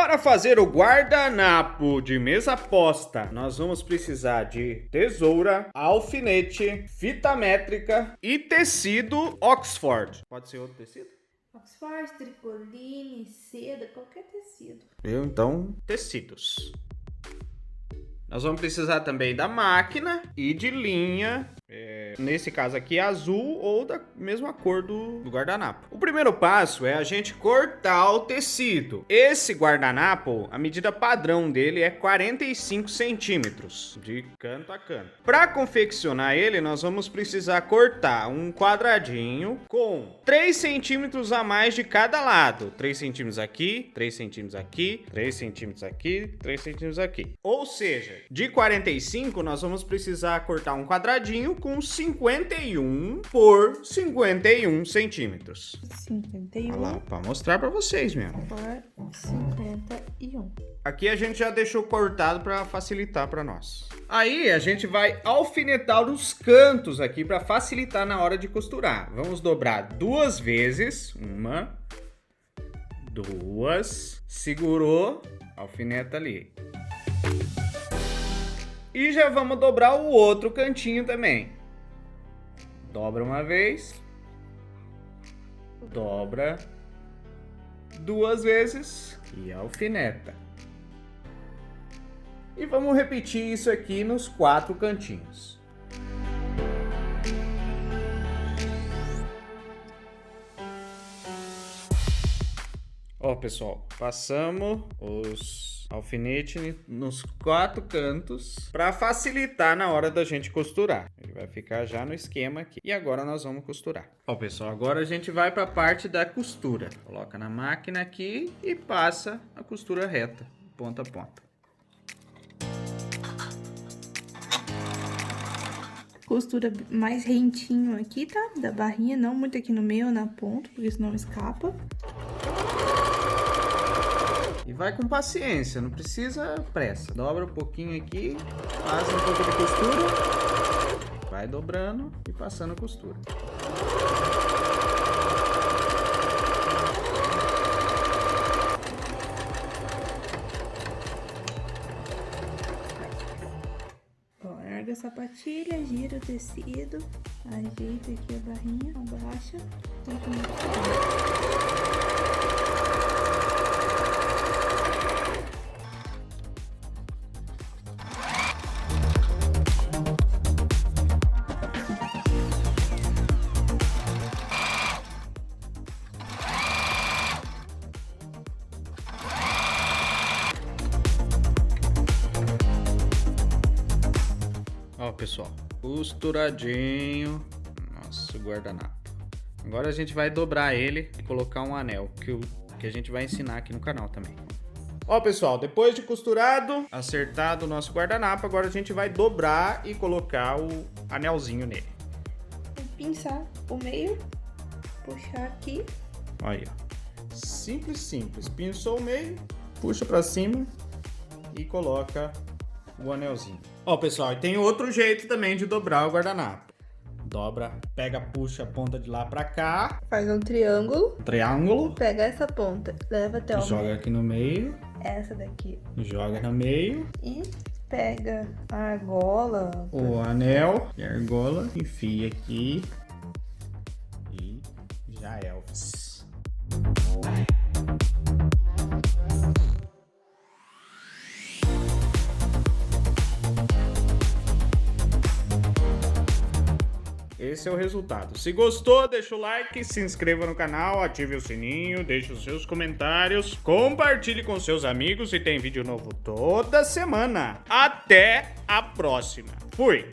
Para fazer o guardanapo de mesa posta, nós vamos precisar de tesoura, alfinete, fita métrica e tecido Oxford. Pode ser outro tecido? Oxford, tricoline, seda, qualquer tecido. Então, tecidos. Nós vamos precisar também da máquina e de linha, nesse caso aqui azul ou da mesma cor do guardanapo. O primeiro passo é a gente cortar o tecido. Esse guardanapo, a medida padrão dele é 45 centímetros, de canto a canto. Para confeccionar ele, nós vamos precisar cortar um quadradinho com 3 centímetros a mais de cada lado. 3 centímetros aqui, 3 centímetros aqui, 3 centímetros aqui, 3 centímetros aqui. Ou seja, de 45, nós vamos precisar cortar um quadradinho com 51 por 51 centímetros. 51 Olha lá, para mostrar para vocês mesmo. por 51. Aqui a gente já deixou cortado para facilitar para nós. Aí a gente vai alfinetar os cantos aqui para facilitar na hora de costurar. Vamos dobrar 2 vezes. 1, 2. Segurou, alfineta ali. E já vamos dobrar o outro cantinho também. Dobra uma vez. Dobra 2 vezes e alfineta. E vamos repetir isso aqui nos 4 cantinhos. Ó, pessoal, passamos os alfinetes nos 4 cantos para facilitar na hora da gente costurar. Ele vai ficar já no esquema aqui. E agora nós vamos costurar. Ó, pessoal, agora a gente vai para a parte da costura. Coloca na máquina aqui e passa a costura reta, ponta a ponta. Costura mais rentinho aqui, tá? Da barrinha, não muito aqui no meio ou na ponta, porque senão escapa. E vai com paciência, não precisa pressa. Dobra um pouquinho aqui, passa um pouco de costura, vai dobrando e passando a costura. Ó, larga a sapatilha, gira o tecido, ajeita aqui a barrinha, abaixa e começa. Ó, pessoal, costuradinho nosso guardanapo. Agora a gente vai dobrar ele e colocar um anel que a gente vai ensinar aqui no canal também. Ó, pessoal, depois de costurado, acertado o nosso guardanapo, agora a gente vai dobrar e colocar o anelzinho nele. Pinçar o meio, puxar aqui. Aí, ó. Simples, simples. Pinçou o meio, puxa pra cima e coloca o anelzinho. Ó, pessoal, e tem outro jeito também de dobrar o guardanapo. Dobra, pega, puxa a ponta de lá pra cá. Faz um triângulo. Triângulo. Pega essa ponta, leva até o Joga meio. aqui no meio. Essa daqui. Joga no meio. E pega a argola. O anel e a argola. Enfia aqui. E já é, Elvis. Esse é o resultado. Se gostou, deixa o like, se inscreva no canal, ative o sininho, deixe os seus comentários, compartilhe com seus amigos e tem vídeo novo toda semana. Até a próxima. Fui!